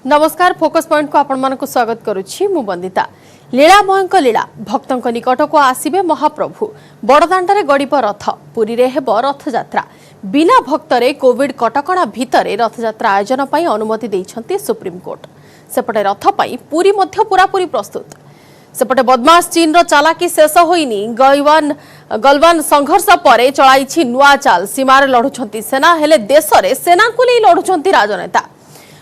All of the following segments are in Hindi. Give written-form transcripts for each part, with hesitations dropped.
नमस्कार फोकस पॉइंट को आपण मानक स्वागत करुछि मु बंदिता। लीलामयंक लीला भक्तों निकट को आसिबे महाप्रभु। बड़दाण्डरे गड़िब रथ पुरी रे हेब रथ यात्रा। बिना भक्तरे कोविड कटकणा भितरे रथ यात्रा आयोजन पई अनुमति दैछंती सुप्रीम कोर्ट। सेपटे रथ पई पुरी मध्य पूरापूरी प्रस्तुत। सेपटे बदमाश चीन रो चालाकी शेष होइनी। गलवान संघर्ष परे चलाइछि नुआ चाल। सीमार लढुछंती सेना हेले देशरे सेना को नै लढुछंती राजनेता।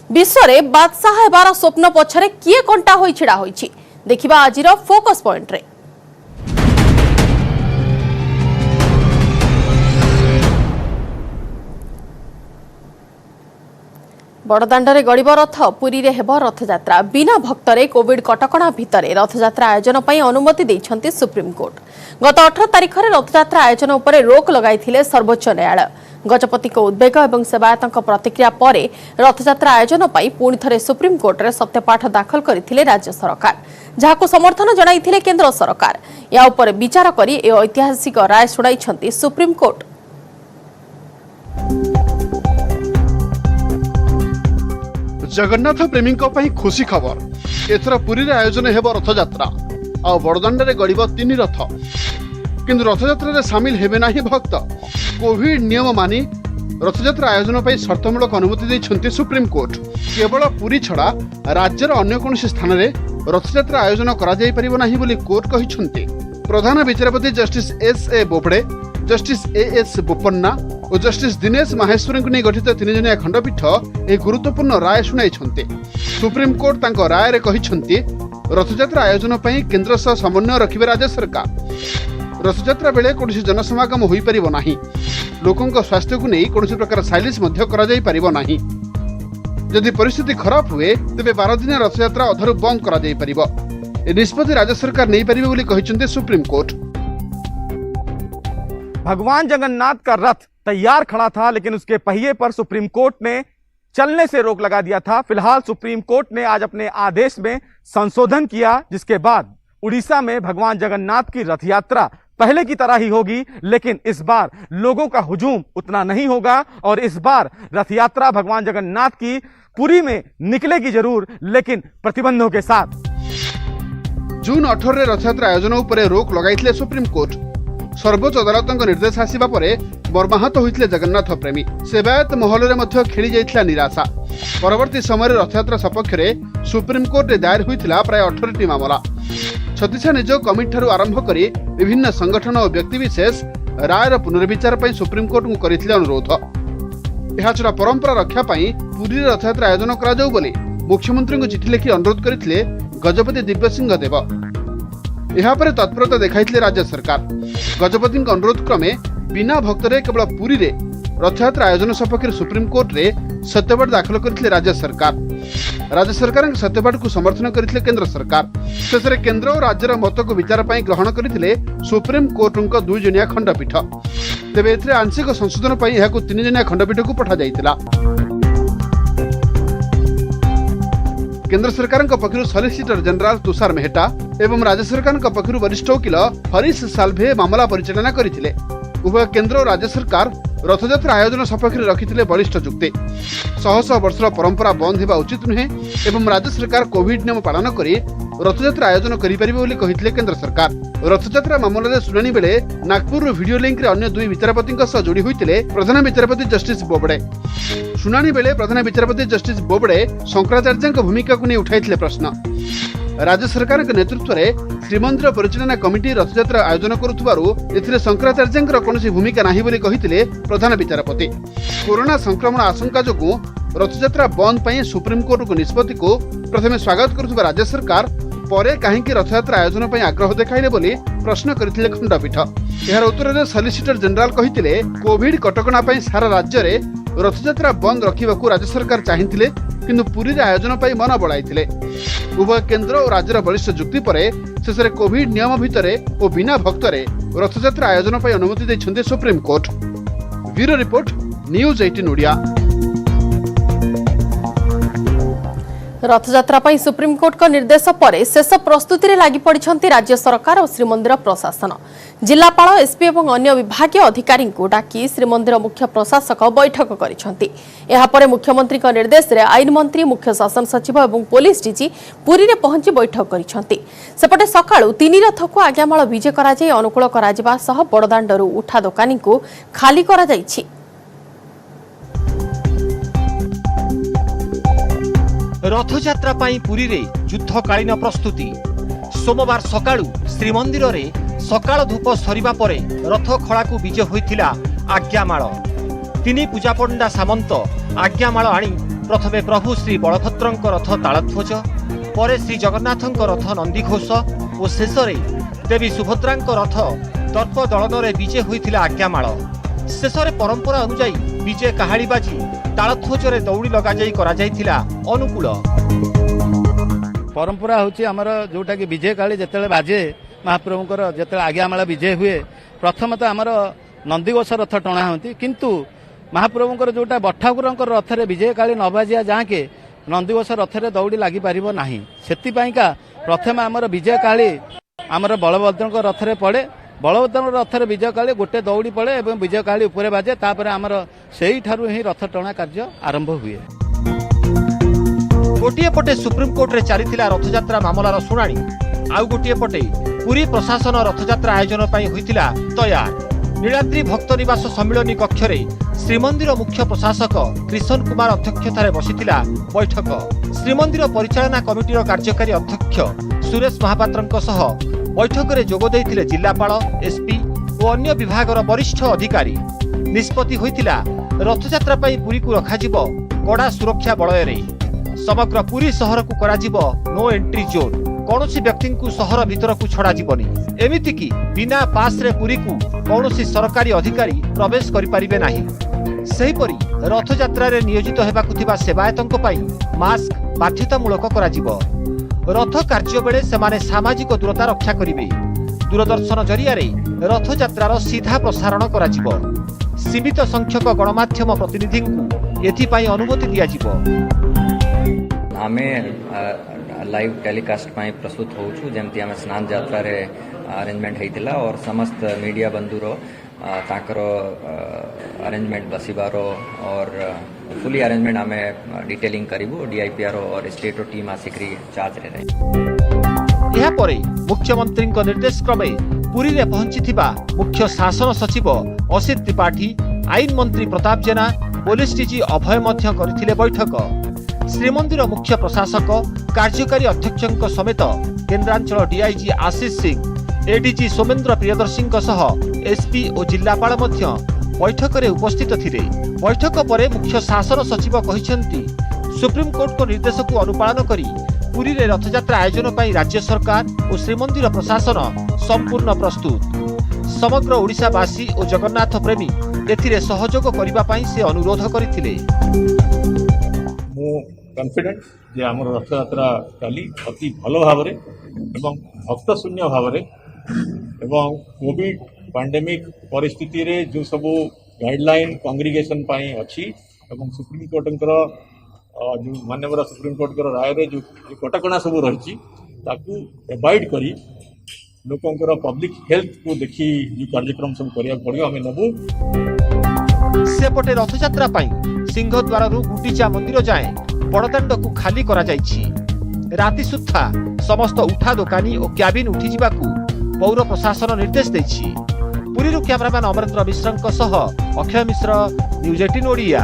विश्वरे बादशाह हेबार स्वप्न पछरे किए कंटा होई छिड़ा होइछि देखिबा आजिर फोकस पॉइंट रे। बड़दाण्डरे गड़िब रथ पुरी रे हेब रथ यात्रा। बिना भक्तरे कोविड कटकणा भितरे रथ यात्रा आयोजन पई अनुमति दैछंती सुप्रीम कोर्ट। गत 18 तारिख रे रथ यात्रा आयोजन उपरे रोक लगाइथिले सर्वोच्च न्यायालय। गजपति को उद्वेग और सेवायतों प्रतिक्रिया पर रथयात्रा आयोजन पर पुणी थे सुप्रीम कोर्ट रे सत्यपाठ दाखल करथिले राज्य सरकार, जहां समर्थन जणाइथिले केंद्र सरकार। या उपर विचार करी ए ऐतिहासिक राय शुणाइछंती सुप्रीम कोर्ट। जगन्नाथ प्रेमी खुशी खबर, एथर पुरी रे आयोजन हेब रथयात्रा आ बड़दाण्डरे गड़िब 3 रथ। किंतु रथयात्रा रे सामिल हेबे नाही भक्त। कोविड नियम मानि रथयात्रा आयोजन पर शर्तमूलक अनुमति दैछंती सुप्रीम कोर्ट। केवल पुरी छड़ा राज्यर अन्य कोनोसी स्थान रे रथयात्रा आयोजन करा जाई परिबो नाही बोली कोर्ट कहिछंती। प्रधान विचारपति justice S A. Bobde, justice A S. Bopanna और जस्टिस दिनेश माहेश्वरी को नहीं गठित 3 जनिया खंडपीठ एक गुरुत्वपूर्ण राय शुणाइछंती। सुप्रीम कोर्ट तांको राय रे कहिछंती रथयात्रा आयोजन पर केंद्र सह समन्वय रखिबे राज्य सरकार। रथयात्रा बेले कौन जनसमागम हो पारिबो नाही। लोकों स्वास्थ्य को नहीं कौन प्रकार साइलेंस मध्य करा जाई पारिबो नाही। यदि परिस्थिति खराब हुए तेबे 12 दिन रथयात्रा अधरू बंद करा जाई पारिबो। ए निष्पत्ति राज्य सरकार नहीं पारिबे बोली कहिसंते सुप्रीम कोर्ट। भगवान जगन्नाथ का रथ तैयार खड़ा था, लेकिन उसके पहिए पर सुप्रीम कोर्ट ने चलने से रोक लगा दिया था। फिलहाल सुप्रीम कोर्ट ने आज अपने आदेश में संशोधन किया, जिसके बाद उड़ीसा में भगवान जगन्नाथ की रथ यात्रा पहले की तरह ही होगी, लेकिन इस बार लोगों का हुजूम उतना नहीं होगा और इस बार रथ यात्रा भगवान जगन्नाथ की पुरी में निकलेगी जरूर, लेकिन प्रतिबंधों के साथ। जून 18 रे रथयात्रा आयोजन उपरे रोक लगाइथिले सुप्रीम कोर्ट। सर्वोच्च अदालतଙ୍କ निर्देश आसिबा परे मर्माहत होइथिले जगन्नाथ प्रेमी। सेवायत महल रे मध्य खेली जाइथिला निराशा। परवर्ती समय रथयात्रा सपक्ष रे सुप्रीम कोर्ट रे दायर होइथिला प्राय 18टी मामला। छत्तीसा निजोग कमिटी ठारू आरंभ करी विभिन्न संगठन और व्यक्तिविशेष रायर पुनर्विचार पर सुप्रीम कोर्ट को करथिले अनुरोध। एहाछड़ा परंपरा रक्षा पाई पुरी रथयात्रा आयोजन करा जाऊ बोली मुख्यमंत्री को चिठी लिखि अनुरोध करथिले गजपति दिव्यसिंह देव। एहा परे तत्परता देखाइथिले राज्य सरकार। गजपति अनुरोध क्रमे बिना भक्तरे केवल पुरी रे रथयात्रा आयोजन सपक्ष सुप्रीम कोर्ट रे सत्यपाठ दाखल करथिले राज्य सरकार। राज्य सरकार सत्यपाठ को समर्थन करथिले केंद्र सरकार। शेषरे केंद्र और राज्यर मत को विचार पाई ग्रहण करथिले सुप्रीम कोर्ट 2 जनिया खंडपीठ। तेबे एथरे आंशिक संशोधन पाई एहाकु 3 जनिया खंडपीठ को पठा जाइतिला। केंद्र सरकार पक्षरु सॉलिसिटर जनरल तुषार मेहता एवं राज्य सरकार पक्षरु वरिष्ठ वकील हरीश साल्भे मामला परिचालना करथिले। उभय केंद्र और राज्य सरकार रथयात्रा आयोजन सपक्ष रखिथिले बलिष्ठ जुक्ति। शह शह वर्षर परंपरा बंद हेबा उचित नुहे एवं राज्य सरकार कोविड नियम पालन करी रथयात्रा आयोजन करि परिबे बोली कहिथिले केंद्र सरकार। रथयात्रा मामला शुणाणी बेले नागपुर भिडियो लिंक रे अन्य 2 विचारपति सह जोड़ी होइतिले प्रधान विचारपति जस्टिस बोबड़े। शुणाणी बेले प्रधान विचारपति जस्टिस बोबड़े शंकराचार्य भूमिका को नहीं उठाइथिले प्रश्न। राज्य सरकार नेतृत्व में श्रीमंदिर परिचालना कमिटी रथयात्रा आयोजन करुथबारु एथिरे शंकराचार्य कोनोसी भूमिका नाही बोली कहिथिले प्रधान विचारपति। कोरोना संक्रमण आशंका जोगु रथयात्रा बंद पई सुप्रीम कोर्ट को निष्पत्ति को प्रथमे स्वागत करुथबा राज्य सरकार परे काहेकि रथयात्रा आयोजन पई आग्रह देखाइले बोली प्रश्न करथिले खंडपीठ। एहार उत्तर रे सॉलिसिटर जनरल कहिथिले कोविड कटकणा पई सारा राज्य रे रथयात्रा बंद रखिबाकू राज्य सरकार चाहिथिले, किंतु पुरी रे आयोजन पई मन बळाइथिले। उभय केंद्र और राज्यर बलिष्ठ जुक्ति परे शेषरे कोविड नियम भितरे और बिना भक्तरे रथयात्रा आयोजन पई अनुमति दैछन्ते supreme court. Bureau report news 18 Odia. Rathyatra पर सुप्रीमकोर्ट निर्देश पर शेष प्रस्तुति में लगी पड़ती राज्य सरकार और श्रीमंदिर प्रशासन। जिलापाल एसपी और अन्य विभागीय अधिकारी को डाकी श्रीमंदिर मुख्य प्रशासक बैठक कर मुख्यमंत्री निर्देश में आईन मंत्री मुख्य शासन सचिव और पुलिस डीजी पुरी में पहुंची बैठक करपटे सकाळु 3 रथ को आज्ञामाल विजे कराई अनुकूल कर बड़दाण्डरू उठा दोकानी को खाली करा जाइछि। रथयात्रा पाई पुरी रे युद्धकालीन प्रस्तुति। सोमवार सकाळु श्रीमंदिर रे सकाळ धूप सरिबा परे रथ खळाकु विजे होइथिला आज्ञामाळ। 3 पूजापंडा सामंत आज्ञामाळ आनी प्रथमे प्रभु श्री बलभद्रंक रथ तालध्वज, परे श्री जगन्नाथंक रथ नंदीघोष और शेष रे देवी सुभद्रांक रथ दर्प दलन रे विजे होइथिला आज्ञामाळ। शेष रे परंपरा अनुसार विजे काहाळी बाजी तालध्वज रे दौड़ी लगा जाई करा जाइथिला अनुकूल। परंपरा होची हमर जोटा कि विजय काली जतेले बाजे महाप्रभुकर जतेले आज्ञामाला विजय हुए प्रथम तो हमर नंदीघोष रथ टणा होती, किंतु महाप्रभुकर जोटा बठाकुरंकर रथ रे विजय काली न बाजिया जाके नंदीघोष रथ रे दौड़ी लागि पारिबो नाही। सेति पईका प्रथम हमर विजय काली हमर बलभद्रंक रथ रे पड़े, बलभद्र रथ रे विजय काली गोटे दौड़ी पड़े एवं विजय काली उपरे बाजे, तापर हमर सेही ठारु ही रथ टणा कार्य आरंभ हुए। गोटिए पटे सुप्रीमकोर्ट रे चलीथिला रथयात्रा मामलार शुणाणी, आउ गोटिए पटे पुरी प्रशासन रथयात्रा आयोजन पई होइथिला तैयार। नीलाद्री भक्त निवास सम्मिलनी कक्ष रे श्रीमंदिर मुख्य प्रशासक कृष्ण कुमार अध्यक्षतार बसिथिला बैठक। श्रीमंदिर परिचालना कमिटीर कार्यकारी अध्यक्ष सुरेश महापात्रंक सह बैठक रे जोग दैथिले जिलापाल एसपी और अन्य विभागर वरिष्ठ अधिकारी। निष्पत्ति होइथिला रथयात्रा पई पुरी को रखाजिबो कड़ा सुरक्षा बलय रे। समग्र पुरी शहर को कराजिबो नो एंट्री जोन, कौनसी व्यक्ति को शहर भीतर को छड़ा जीवनी। एमिति कि बिना पास रे पुरी को कौनसी सरकारी अधिकारी प्रवेश करि परिबे नाही। सेहिपरि रथयात्रा रे नियोजित हेबाकु थिबा सेवायतंक पई मास्क बाध्यतामूलक कराजिबो। रथ कार्य बेले सेमाने सामाजिक दूरता रक्षा करिवे। दूरदर्शन जरिया रे रथयात्रार सीधा प्रसारण कराजिबो। सीमित संख्यक गणमाध्यम प्रतिनिधि को एथिपाई अनुमति दियाजिबो। आमे लाइव टेलीकास्ट पाई प्रस्तुत होउछु, जेमति आमे स्नान यात्रा रे अरेंजमेंट हेतिला और समस्त मीडिया बंधुरो ताकर अरेंजमेंट बसिबारो और फुली अरेंजमेंट आमे डिटेलिंग करिबो। डीआईपीआर और स्टेट टीम आसिकरी चार्ज रे रही। यहा परे मुख्यमंत्री निर्देश क्रमे पुरी रे पहुंचीथिबा मुख्य शासन सचिव असित त्रिपाठी, आईन मंत्री प्रताप जेना, पुलिस डीजी अभय मध्य करथिले बैठक। श्रीमंदिर मुख्य प्रशासक कार्यकारी अध्यक्षक समेत केन्द्रांचल डीआईजी आशीष सिंह, एडीजी सोमेन्द्र प्रियदर्शी सह एसपी और जिलापाल मध्य बैठक रे उपस्थित थिले। बैठक परे मुख्य शासन सचिव कहिसेंती सुप्रीमकोर्ट को निर्देश को अनुपालन करी पुरी रे रथयात्रा आयोजन पई राज्य सरकार और श्रीमंदिर प्रशासन संपूर्ण प्रस्तुत। समग्र ओडिशावासी और जगन्नाथ प्रेमी एथिरे सहयोग करिबा पई से अनुरोध करथिले। कॉन्फिडेंट जे आम रथयात्रा काली अति भल भाव एवं भक्त शून्य भाव एवं कोविड पैंडेमिक परिस्थिति रे जो सब गाइडलाइन कांग्रिगेशन पाई अच्छी एवं सुप्रीम कोर्ट जो माननीय सुप्रीम कोर्ट राय रे जो कटकणा सब रही एवॉइड करी लोकंकर पब्लिक हेल्थ को देखी जो कार्यक्रम सब करिया पड़ियो हमें नबू। सेपटे रथयात्रा पाई सिंहद्वार गुंडीचा मंदिर जाए बड़दाण्ड को खाली करा जाइछि। राति सुद्धा समस्त उठा दोकानी और क्याबिन उठी जिबाकू पौर प्रशासन निर्देश दैछि। पुरीरू कैमरामैन अमरेंद्र मिश्रଙ୍କ सह अक्षय मिश्र, न्यूज 18 ओडिया।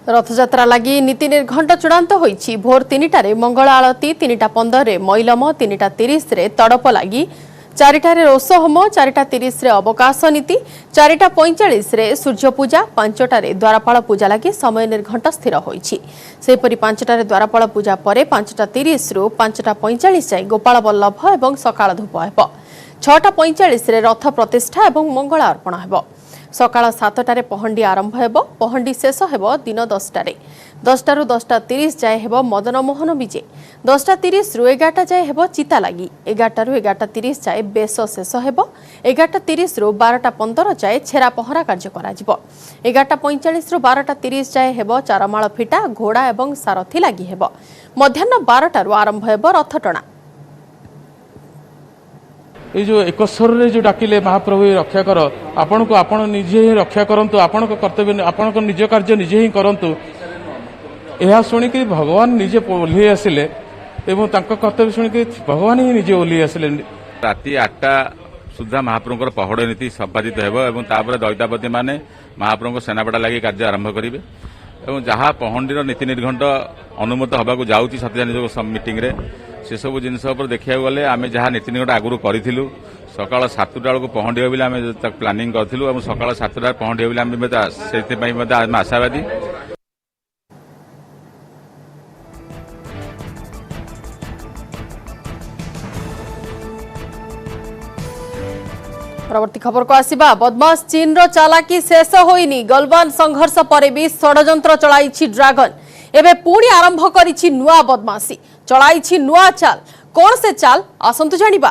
रथयात्रा लगी नीति निर्घंट चूड़ांत होइछि। भोर 3टारे मंगल आलती, 3:15 रे मैलम, 3:30 रे तड़प लगी, 4टारे रोष होम, 4:30 रे अवकाश नीति, 4:45 रे सूर्य पूजा, 5टारे द्वारपाल पूजा लगी समय निर्घंट स्थिर होइछि। सेपरि 5टारे द्वारपाल पूजा परे 5:30 रु 5:45 जाए गोपाल बल्लभ एवं सकाळ धूप हेब। 6:45 रे रथ प्रतिष्ठा एवं मंगल अर्पण हेब। सकाळ 7टारे पहंडी आरंभ हेब, पहंडी शेष हेब दिन 10टारे। 10 10:30 जाए हेब मदन मोहन विजे 10:30 रु 11 जाए हेब चिता लगी 11 रु 11:30 जाए बेस शेष हेब 11:30 रु 12:15 जाए छेरा पहरा कार्य करा जिवो 11:45 रु 12:30 जाए हेब चारमाळ फिटा घोड़ा एवं सारथी लगी हेब मध्याह्न 12 रु आरंभ हेब रथ टणा। ये जो एक स्वर जो डाकिले महाप्रभु रक्षा कर आपण को आपण निजे ही रक्षा करंतु आपण को कर्तव्य आपण को निज कार्य निजे ही करंतु यह शुणिक भगवान निजे ओह्लि आसिले एवं तांको कर्तव्य शुणिक भगवान ही निजे ओह्लि आसिले। राति 8टा सुधा महाप्रभुଙ୍କର पहड़ नीति संपादित हेबो एवं तापर दैतापति माने महाप्रभुଙ୍କ सेनापड़ा लगी कार्य आरंभ करिवे एवं जहाँ पहंडीर नीति निर्घंट अनुमत हबाकू जाउची सत्यजानिक मीटिंग रे से सब जिनस देखा गले आम जहाँ नीति निकट आगुरी करूँ सकाल 7टा बेलू पहंडी बोली आम प्लानिंग करूँ सकाल 7टा पहंडी बोली आम आशावादी। परवर्ती खबर को आसिबा बदमाश चीन रो चालाकी शेष होइनी गलवान संघर्ष पर भी षडयंत्र चलाइछि ड्रैगन एबे पुणी आरंभ करिछि नुआ बदमाशी चलाइछि नुआ चाल कौन से चाल आसंतु जानिबा।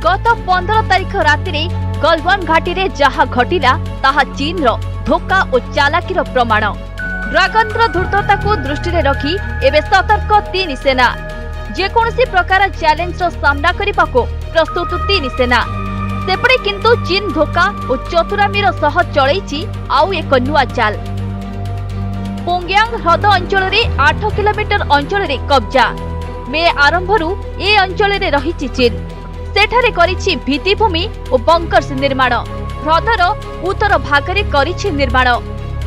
गत 15 तारिख राति गलवान घाटी रे जहा घटिला ताहा चीन रो धोखा और चालाकीर प्रमाण। ड्रैगन धूर्तता को दृष्टि रे रखी एबे सतर्क तीन सेना जेकोसी प्रकार चैलेंज रो सामना करने को प्रस्तुत तीन सेना सेपटे किंतु चीन धोखा और चतुरामीर सह चलैछि आउ एक नुआ चाल। पोंगयांग ह्रद अंचल रे 8 किलोमीटर अंचल रे कब्जा मे आरंभरू ए अंचल रे रहिछि चीन सेठारे करिछि भित्तिभूमि और बंकर्स निर्माण ह्रदर उत्तर भागरे करिछि निर्माण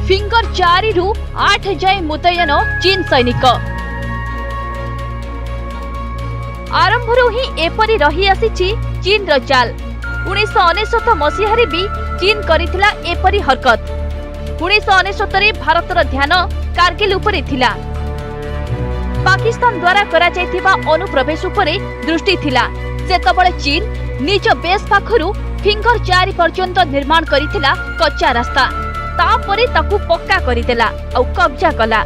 फिंगर 4 रु 8 जाए मुतयन चीन सैनिक आरंभरू ही एपरी रही आसीछि चीन रो चाल। 1999 मसीहारे भी चीन करिथिला एपरी हरकत। 1999 रे भारतर ध्यान कारगिल उपरे थिला पाकिस्तान द्वारा करा जायथिबा अनुप्रवेश उपरे दृष्टि थिला सेतबळे चीन निज बेस पाखरु फिंगर 4 पर्यंत निर्माण करिथिला कच्चा रास्ता तापरे ताकू पक्का करिदेला और कब्जा कला।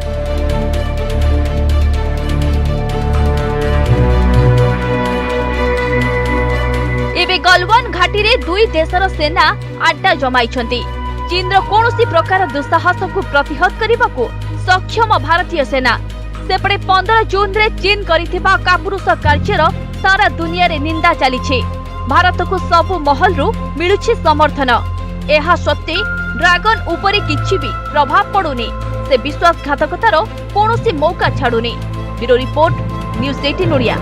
एबे गलवान घाटी रे दुई देशर सेना अड्डा जमाइछंती चीन रो कोनोसी प्रकार दुस्साहस को प्रतिहत करबाकू सक्षम भारतीय सेना सेपटे 15 जून रे चीन करिथिबा कापुरुष कार्यर सारा दुनिया रे निंदा चलीछि भारत को सब महल रु मिलुछि समर्थन एहा सत्ते ड्रैगन उपरे किछि भी प्रभाव पड़ुनी से विश्वासघातकतार कोनोसी मौका छाडुनी। Bureau report news 18 Odia.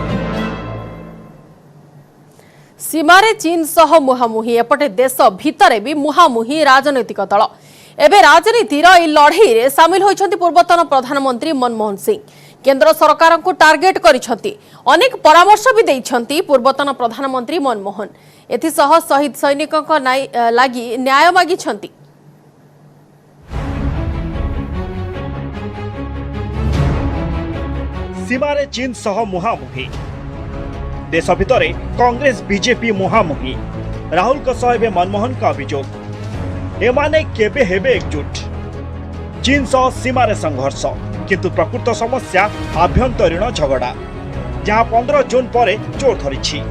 सीमारे चीन सह मुहामुही एपटे देश भितरे भी मुहामुही राजनैतिक दल एबे राजनीतिर ई लड़ाई रे सामिल होइछंती पूर्वतन प्रधानमंत्री मनमोहन सिंह केंद्र सरकार को टार्गेट करिछंती अनेक परामर्श भी देइछंती पूर्वतन प्रधानमंत्री मनमोहन एथिसह शहीद सैनिकक लागि न्याय मागिछंती। सीमारे चीन सह मुहामुही देश भितरे कांग्रेस बीजेपी मुहामुही राहुल का सह मनमोहन का अभियोग एमाने केबे हेबे एकजुट चीन सह सीमारे संघर्ष किंतु प्रकृत समस्या आभ्यंतरीण झगड़ा जहां 15 जून पर जोर धरी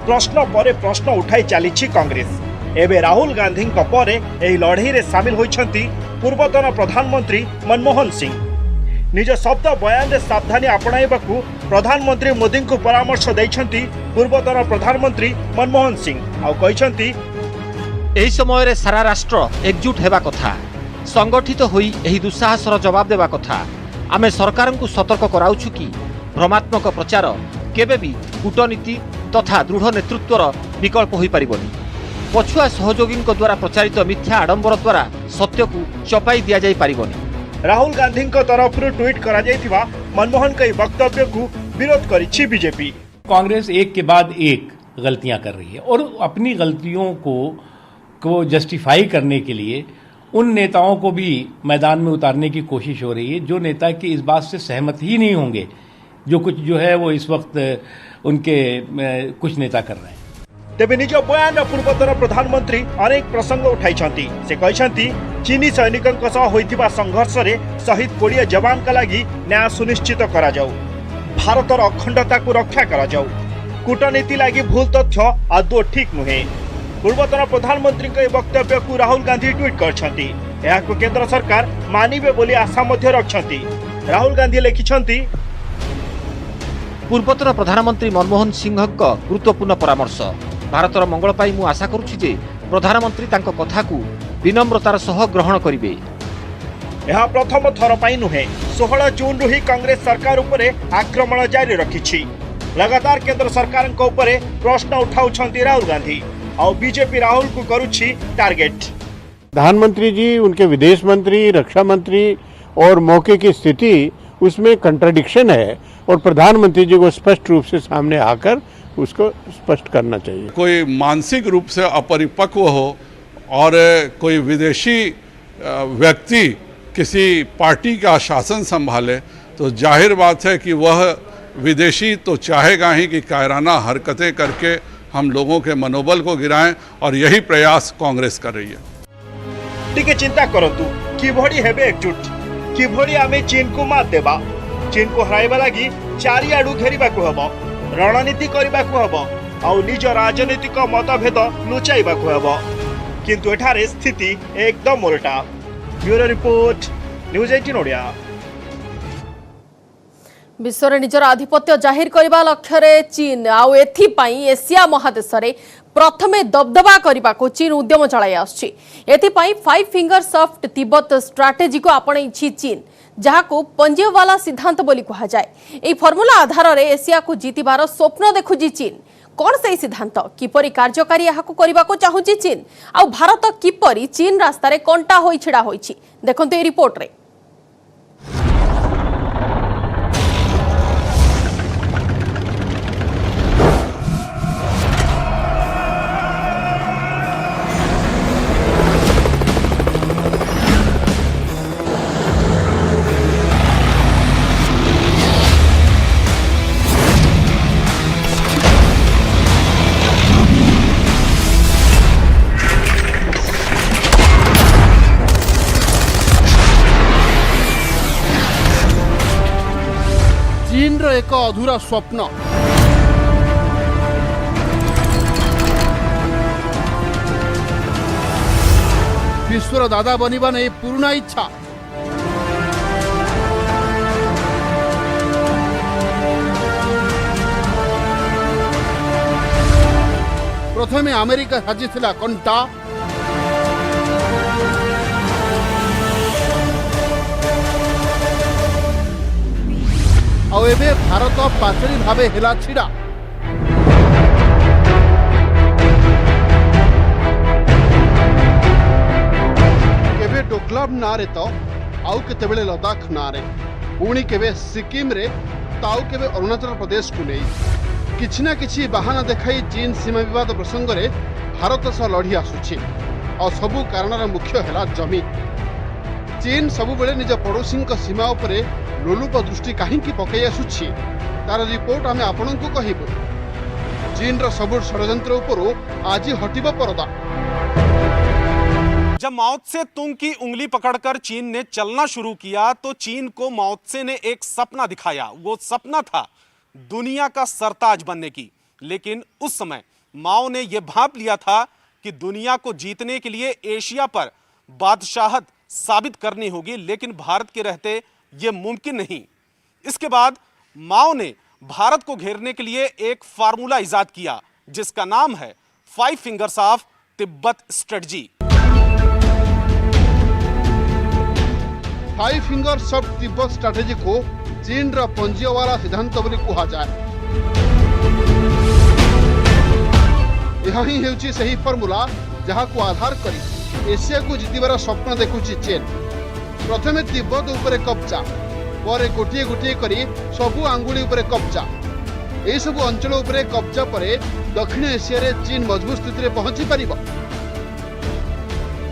प्रश्न पर प्रश्न उठाई चली कांग्रेस एवं राहुल गांधी परे एही लड़ाई रे सामिल होइछंती पूर्वतन प्रधानमंत्री मनमोहन सिंह निज शब्द बयान रे सावधानी अपनाइबाकू प्रधानमंत्री मोदी को परामर्श दैछंती पूर्वतन प्रधानमंत्री मनमोहन सिंह आउ कहिछंती एही समय रे सारा राष्ट्र एकजुट हेबा कथा संगठित होई एही दुस्साहसर जवाब देबा कथा आमे सरकार को सतर्क कराउछु कि भ्रमात्मक प्रचार केबे भी कूटनीति तथा दृढ़ नेतृत्वर विकल्प होई परिबनी पछुआ सहयोगी द्वारा प्रचारित मिथ्या आडंबर द्वारा सत्य को चपाई दिया जाई परिबनी। राहुल गांधी तरफ ट्वीट करा जायथिबा मनमोहन के वक्तव्य को विरोध करिछि बीजेपी। कांग्रेस एक के बाद एक गलतियां कर रही है और अपनी गलतियों को जस्टिफाई करने के लिए उन नेताओं को भी मैदान में उतारने की कोशिश हो रही है जो नेता की इस बात से सहमत ही नहीं होंगे जो कुछ जो है वो इस वक्त उनके कुछ नेता कर रहे हैं। तेबे निज बयान पूर्वतन प्रधानमंत्री अनेक प्रसंग उठाई से कहते चीनी सैनिकों सह होइतिबा संघर्ष रे शहीद 20 जवान का लगी न्याय सुनिश्चित करा जाऊ, भारतर अखंडता को रक्षा करा जाऊ। कूटनीति लगी भूल तथ्य आदौ ठीक नुहे। पूर्वतन प्रधानमंत्री के वक्तव्य को राहुल गांधी ट्वीट करछंती, एहाको केंद्र सरकार मानिबे बोली आशा मध्य रखछंती। राहुल गांधी लिखिछंती, पूर्वतन प्रधानमंत्री मनमोहन सिंह गुरुत्वपूर्ण परामर्श भारतर मंगल पाई मु आशा करुछि जे प्रधानमंत्री तांको कथा को विनम्रतार सह ग्रहण करिवे। यह प्रथम थर पाई नुहे। 16 जून रु ही कांग्रेस सरकार उपरे आक्रमण जारी रखिछि। लगातार केंद्र सरकार को उपरे प्रश्न उठाउछंती राहुल गांधी और बीजेपी राहुल को करुछि टारगेट। प्रधानमंत्री जी, उनके विदेश मंत्री, रक्षा मंत्री और मौके की स्थिति उसमें कंट्राडिक्शन है और प्रधानमंत्री जी को स्पष्ट रूप से सामने आकर उसको स्पष्ट करना चाहिए। कोई मानसिक रूप से अपरिपक्व हो और कोई विदेशी व्यक्ति किसी पार्टी का शासन संभाले तो जाहिर बात है कि वह विदेशी तो चाहेगा ही कि कायराना हरकतें करके हम लोगों के मनोबल को गिराएं, और यही प्रयास कांग्रेस कर रही है। टिके चिंता करंतु किभଳି हेबे एकजुट, किभଳି आमे चीन को मात देबा, चीन को हराइबा लागि चारिआडू घेरिबाकू हबो, रणनीति करिबाकू हबो और निज राजनीतिक मतभेद लुचाइबाकू हबो। किंतु एठारे स्थिति एकदम उल्टा। Bureau report, news 18 Odia. विश्व निजर आधिपत्य जाहिर करने लक्ष्य चीन आउ एथिपाई एशिया महादेश में प्रथमे दबदबा करने को चीन उद्यम चलाई आसपाई 5 फिंगर्स ऑफ तिब्बत स्ट्राटेजी को आपणई चीन, जहाँ को पंजियोवाला सिद्धांत बोली कहा जाए। यह फर्मुला आधार में एशिया को जीतबार स्वप्न देखुची चीन। कौन से सिद्धांत किपरि कार्यकारी यहाँ करने को चाहूँगी चीन, आउ भारत किपरि चीन रास्तार कंटा हो छिड़ा होइछि देखंतु ए रिपोर्ट रे। चीन एक अधूरा स्वप्न, विश्वर दादा बनिबा नहीं पुराना इच्छा। प्रथमे अमेरिका साजिथिला कंटा, और एबे भारत पाचेरी भावे हेला छिड़ा। केबे डोकलाम नारे तो आउ केतेबेले लद्दाख नारे, पुणी केबे सिक्किम रे तो आउ केबे अरुणाचल प्रदेश को नहीं किछि ना किछि बहाना देखाई चीन सीमा विवाद प्रसंग रे भारत सह लड़ी आसुछि। और सबु कारणर मुख्य हेला जमी। चीन सबुबेले निज पड़ोसी सीमा उपरे लोलुप दृष्टि कहीं पकई आसुछि तार रिपोर्ट आमे आपनकु कहिबु। चीन रो सबु षड्यंत्र उपरो आज हटिबो पर्दा। जब माओ त्से तुंग की उंगली पकड़कर चीन ने चलना शुरू किया तो चीन को माओ त्से ने एक सपना दिखाया। वो सपना था दुनिया का सरताज बनने की। लेकिन उस समय माओ ने यह भांप लिया था कि दुनिया को जीतने के लिए एशिया पर बादशाहत साबित करनी होगी, लेकिन भारत के रहते यह मुमकिन नहीं। इसके बाद माओ ने भारत को घेरने के लिए एक फार्मूला इजाद किया जिसका नाम है 5 fingers of Tibet strategy. 5 fingers of Tibet strategy को चीन रा पंजियोवाला सिद्धांत बोली कहा जाए। यह ही हेउची सही फार्मूला जहाँ को आधार करी एशिया को जीतबार स्वप्न देखुची चीन। प्रथमे तिब्बत उपरे कब्जा, पर गोटे गोटे करी सबु आंगुली उपरे कब्जा। यह सब अंचल उपरे कब्जा परे दक्षिण एशिया रे चीन मजबूत स्थिति रे पहुंची पारिबो।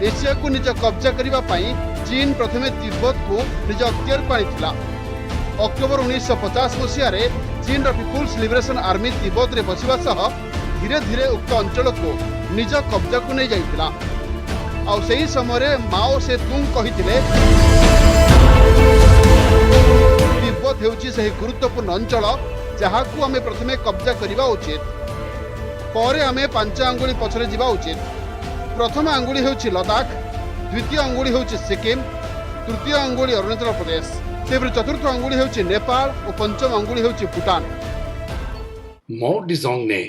एशिया को निज कब्जा करिबा पई चीन प्रथमे तिब्बत को निज अख्तियार को आनिथिला। अक्टोबर 1950 मसीह रे चीन रो पीपुल्स लिबरेशन आर्मी तिब्बत रे बसिबा सह धीरे धीरे उक्त अंचल को निज कब्जा को नहीं जाइतिला। आ सही समय माओ से तुंग कहिथिले तिब्बत हेउची सही गुरुत्वपूर्ण अंचल जहाकू आमे प्रथमे कब्जा करिबा उचित, परे आमे 5 आंगुली पछरे जिबा उचित। प्रथम आंगुली हेउची लद्दाख, द्वितीय आंगुली हेउची सिक्किम, तृतीय आंगुली अरुणाचल प्रदेश, तेबरे चतुर्थ आंगुली हेउची नेपाल और पंचम आंगुली हेउची भूटान। माओ डिजोंग ने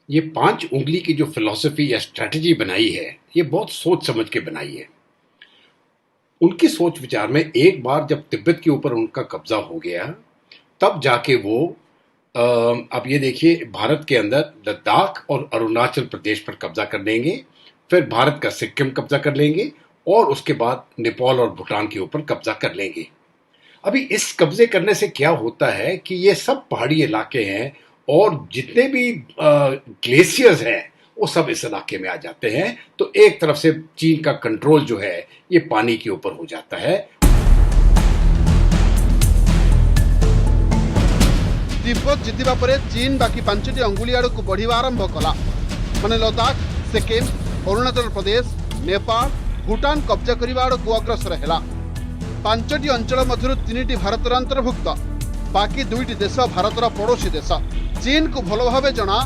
ये 5 उंगली की जो फिलॉसफी या स्ट्रैटेजी बनाई है, ये बहुत सोच समझ के बनाई है। उनकी सोच विचार में एक बार जब तिब्बत के ऊपर उनका कब्जा हो गया, तब जाके वो अब ये देखिए भारत के अंदर लद्दाख और अरुणाचल प्रदेश पर कब्जा कर लेंगे, फिर भारत का सिक्किम कब्जा कर लेंगे और उसके बाद नेपाल और भूटान के ऊपर कब्जा कर लेंगे। अभी इस कब्जे करने से क्या होता है कि ये सब पहाड़ी इलाके हैं और जितने भी ग्लेशियर्स हैं वो सब इस इलाके में आ जाते हैं, तो एक तरफ से चीन का कंट्रोल जो है ये पानी के ऊपर हो जाता है। तिब्बत जितिबा परे चीन बाकी 5टी अंगुली आड़ को बढ़िबा आरंभ कला। माने लद्दाख, सिक्किम, अरुणाचल प्रदेश, नेपाल, भूटान कब्जा करिबा आड़ को अग्रसर हैला। 5टी अंचल मध्यरु 3टी भारतर अंतर्भुक्त, बाकी 2टी देश भारतर पड़ोशी देश। चीन को भल भावे जना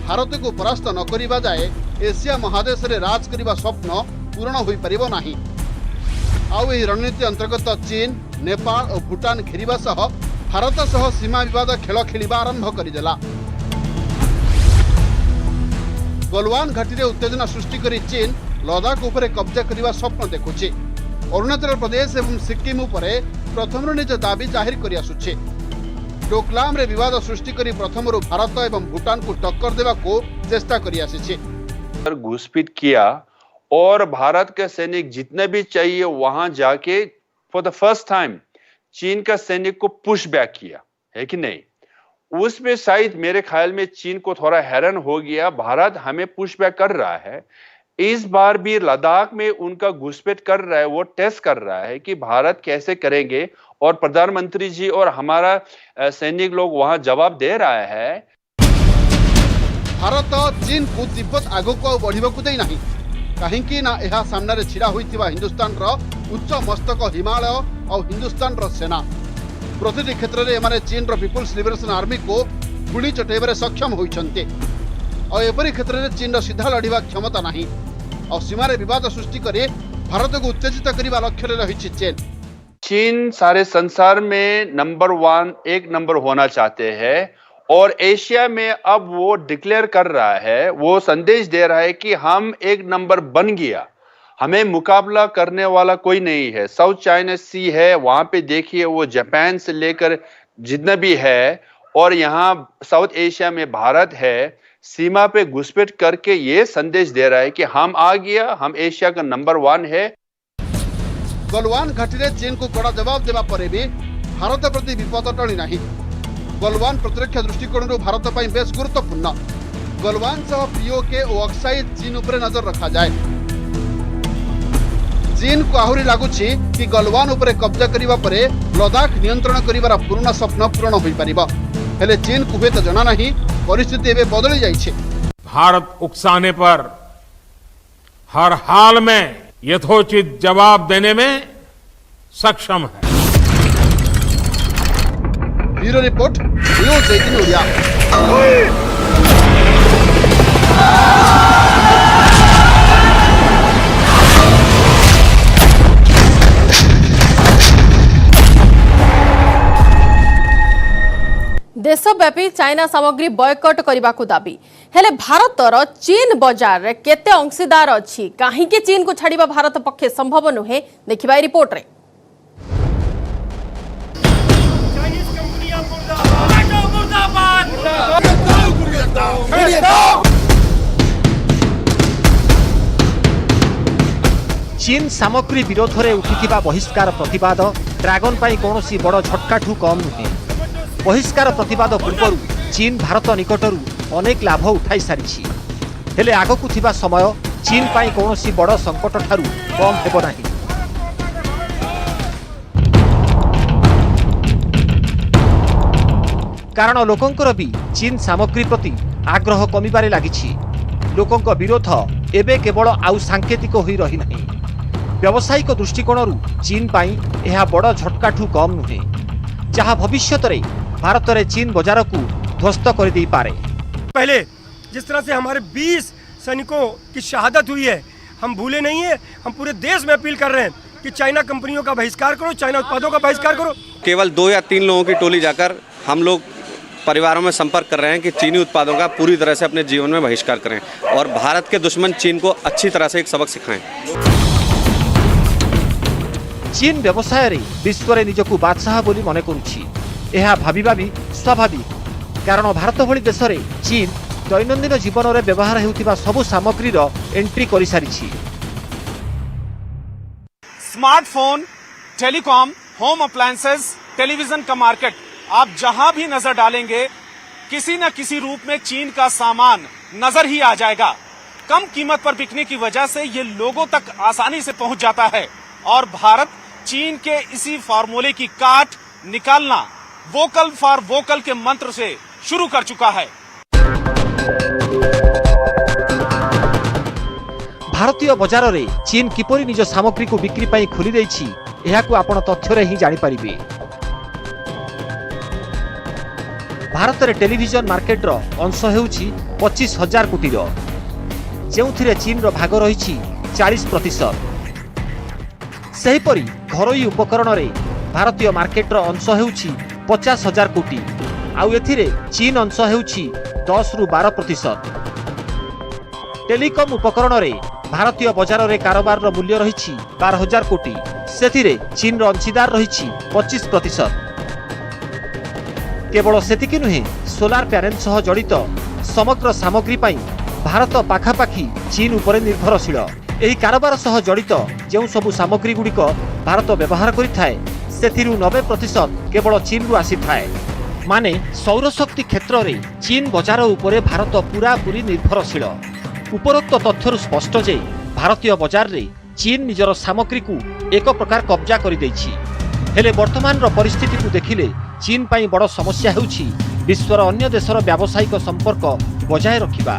भारत को परास्त न करिबा जाए एशिया महादेश रे राज करिबा स्वप्न पूर्ण होई परिबो नाही। आउ एही रणनीति अंतर्गत चीन, नेपाल और भूटान घेरिबा सह भारत सह सीमा विवाद खेल खेलिबा आरंभ करिदेला। गलवान घाटी रे उत्तेजना सृष्टि करी चीन लद्दाख उपरे कब्जा करिबा स्वप्न देखुछि। अरुणाचल प्रदेश एवं सिक्किम उपरे प्रथमरु निज दाबी जाहिर करि आसुछि। डोकलाम रे विवाद सृष्टि करी प्रथमरु भारत एवं भूटान को टक्कर देवा को चेष्टा करि आसिछि। घुसपैठ किया और भारत के सैनिक जितने भी चाहिए वहां जाके फॉर द फर्स्ट टाइम चीन का सैनिक को पुश बैक किया है कि नहीं। उसमें शायद मेरे ख्याल में चीन को थोड़ा हैरान हो गया, भारत हमें पुश बैक कर रहा है। इस बार भी लद्दाख में उनका घुसपैठ कर रहा है, वो टेस्ट कर रहा है कि भारत कैसे करेंगे, और प्रधानमंत्री जी और हमारा सैनिक लोग वहां जवाब दे रहा है। भारत चीन को तिब्बत आगो को बढ़िबा को देई नाही, कहीं ना यह सामने छिड़ा होइतिबा हिंदुस्तान रो उच्च मस्तक हिमालय और हिंदुस्तान रो सेना प्रतिटी क्षेत्र में एमाने चीन रो पीपुल्स लिबरेशन आर्मी को गुली चटेबारे सक्षम होइछन्ते। और एपरी क्षेत्र में चीन रो सीधा लड़िबा क्षमता नाही और सीमारे विवाद सृष्टि करे भारत को उत्तेजित करिबा लक्ष्य रहिछि चीन। चीन सारे संसार में नंबर 1 एक नंबर होना चाहते हैं और एशिया में अब वो डिक्लेयर कर रहा है, वो संदेश दे रहा है कि हम एक नंबर बन गया, हमें मुकाबला करने वाला कोई नहीं है। साउथ चाइना सी है, वहां पे देखिए वो जापान से लेकर जितना भी है, और यहाँ साउथ एशिया में भारत है, सीमा पे घुसपैठ करके ये संदेश दे रहा है कि हम आ गया, हम एशिया का नंबर 1 है। गलवान घाटी रे चीन को कड़ा जवाब देवा परे भी भारत प्रति विपद टली नाही। गलवान प्रतिरक्षा दृष्टिकोण भारत पर बेस गुरुत्वपूर्ण। गलवान सह पीओके और अक्साई चीन उपरे नजर रखा जाए। चीन को आहुरी लगुछि कि गलवान उपरे कब्जा करिबा परे लद्दाख नियंत्रण करिबार पूर्ण स्वप्न पूर्ण होई परिबा। हेले चीन को हुए तो जना नहीं, परिस्थिति एबे बदली जाइछे। भारत उकसाने पर हर हाल में यथोचित जवाब देने में सक्षम है। Bureau report, news 18 Odia. देशव्यापी चाइना सामग्री बयकट करने को दाबी हेले भारतर चीन बाजार रे केते अंशीदार अछि, कहीं चीन को छाड़िबा भारत पक्षे संभव नुहे। देखिबा रिपोर्ट रे। चीन सामग्री विरोध में उठिथिबा बहिष्कार प्रतिवाद ड्रैगन पाई कोनोसी बड़ झटकाठू कम नुहे। बहिष्कार प्रतिवाद पूर्व चीन भारत निकटरू अनेक लाभ उठाई सारी, हेले आगकू थिबा समय चीन पाई कोनोसी बड़ संकट ठारू कम हेबो नाही। कारण लोकंकर भी चीन सामग्री प्रति आग्रह कमिबारे लागिछि। लोकंक विरोध एबे केवल आउ सांकेतिक होई रही नहीं। व्यावसायिक दृष्टिकोणरू चीन पाई यह बड़ झटकाठू कम नुहे, जहां भविष्यत रे भारत रे चीन बाजार को ध्वस्त कर दे पारे। पहले जिस तरह से हमारे 20 सैनिकों की शहादत हुई है, हम भूले नहीं है। हम पूरे देश में अपील कर रहे हैं कि चाइना कंपनियों का बहिष्कार करो, चाइना उत्पादों का बहिष्कार करो। केवल 2 या 3 लोगों की टोली जाकर हम लोग परिवारों में संपर्क कर रहे हैं कि चीनी उत्पादों का पूरी तरह से अपने जीवन में बहिष्कार करें और भारत के दुश्मन चीन को अच्छी तरह से एक सबक सिखाएं। चीन व्यवसाय रे विश्व रे निजकू बादशाह बोली मने करुछि। यह भाबिबा भी स्वाभाविक, कारण भारत भली देश रे चीन दैनंदिन जीवन में व्यवहार हेउथिबा सबु सामग्री रो एंट्री करि सारिछि। Smartphone, telecom, home appliances, television का मार्केट, आप जहां भी नजर डालेंगे किसी न किसी रूप में चीन का सामान नजर ही आ जाएगा। कम कीमत पर बिकने की वजह से ये लोगों तक आसानी से पहुंच जाता है और भारत चीन के इसी फार्मूले की काट निकालना वोकल फॉर वोकल के मंत्र से शुरू कर चुका है। भारतीय बाजार रे चीन किपरि निज सामग्री को बिक्री पाई खोली दैछि, एहाकू आपण तथ्य रे ही जानि परिबे। भारत रे टेलीविजन मार्केट रो अंश हेउछि 25,000 कोटी रो, जेउथिरे चीन रो भाग रहिछि 40%। सेहिपरि घरोई उपकरण रे भारतीय मार्केट रो अंश हेउछि 50,000 कोटी, आउ एथिरे चीन अंश हेउछि 10 रु 12%। टेलीकॉम उपकरण रे भारतीय बाजार रे कारोबार रो मूल्य रहिछि 12,000 कोटी, सेथिरे चीन रो अंशीदार रहिछि 25%। केवल सेतिकी नुहे, सोलार पैनल सह जड़ित समग्र सामग्री पाई भारत पाखापाखी चीन उपरे निर्भरशील। एही कारोबार सह जड़ित जो सबु सामग्री गुड़िक भारत व्यवहार करिथाए, सेथिरु 90% केवल चीन रु आसीथाए। माने सौरशक्ति क्षेत्र रे चीन बाजार उपरे भारत पूरा पूरी निर्भरशील। उपरोक्त तथ्यरु स्पष्ट जे भारतीय बाजार रे चीन निजर सामग्री को एक प्रकार कब्जा करि दैछि। हेले वर्तमान रो परिस्थिति को देखिले चीन पाई बड़ समस्या हेउछि विश्वर अन्य देशर व्यावसायिक संपर्क बजाय रखिबा।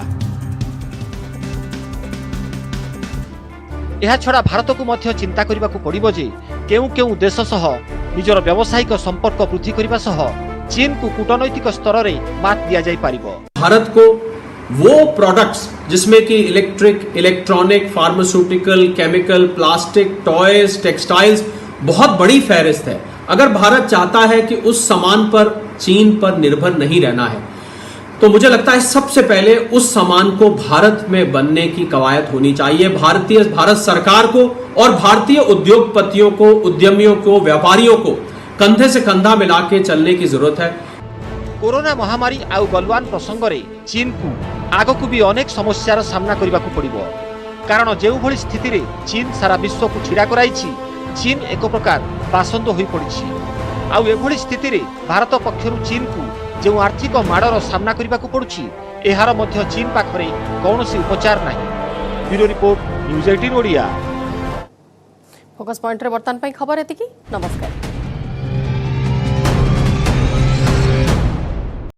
एहा छड़ा भारत को मध्य चिंता करिबा को पड़िबो जे केउ केउ देश सह निजर व्यावसायिक संपर्क वृद्धि करिबा सह चीन को कूटनैतिक स्तर रे मात दिया जाय पारिबो। भारत को वो प्रोडक्ट्स जिसमें कि electric, electronic, pharmaceutical, chemical, plastic, toys, textiles बहुत बड़ी फहरिस्त है। अगर भारत चाहता है कि उस सामान पर चीन पर निर्भर नहीं रहना है, तो मुझे लगता है सबसे पहले उस सामान को भारत में बनने की कवायद होनी चाहिए। भारत सरकार को और भारतीय उद्योगपतियों को, उद्यमियों को, व्यापारियों को कंधे से कंधा मिला के चलने की जरूरत है। कोरोना महामारी आउ गलवान प्रसंग रे चीन को आगो को भी अनेक समस्यार सामना करबा को पड़िबो, कारण जेउ भली स्थिति रे चीन सारा विश्व को छिड़ा कराइछि, चीन एक प्रकार बासंद होई पड़िछि। आउ एभली स्थिति रे भारत पक्षरु चीन को जो आर्थिक माड़र सामना करबा को पड़ुछि, एहार मध्य चीन पाखरे कौनसी उपचार नाही। Bureau report, news 18 Odia. Focus point रे वर्तमान पई खबर एतिकी। नमस्कार।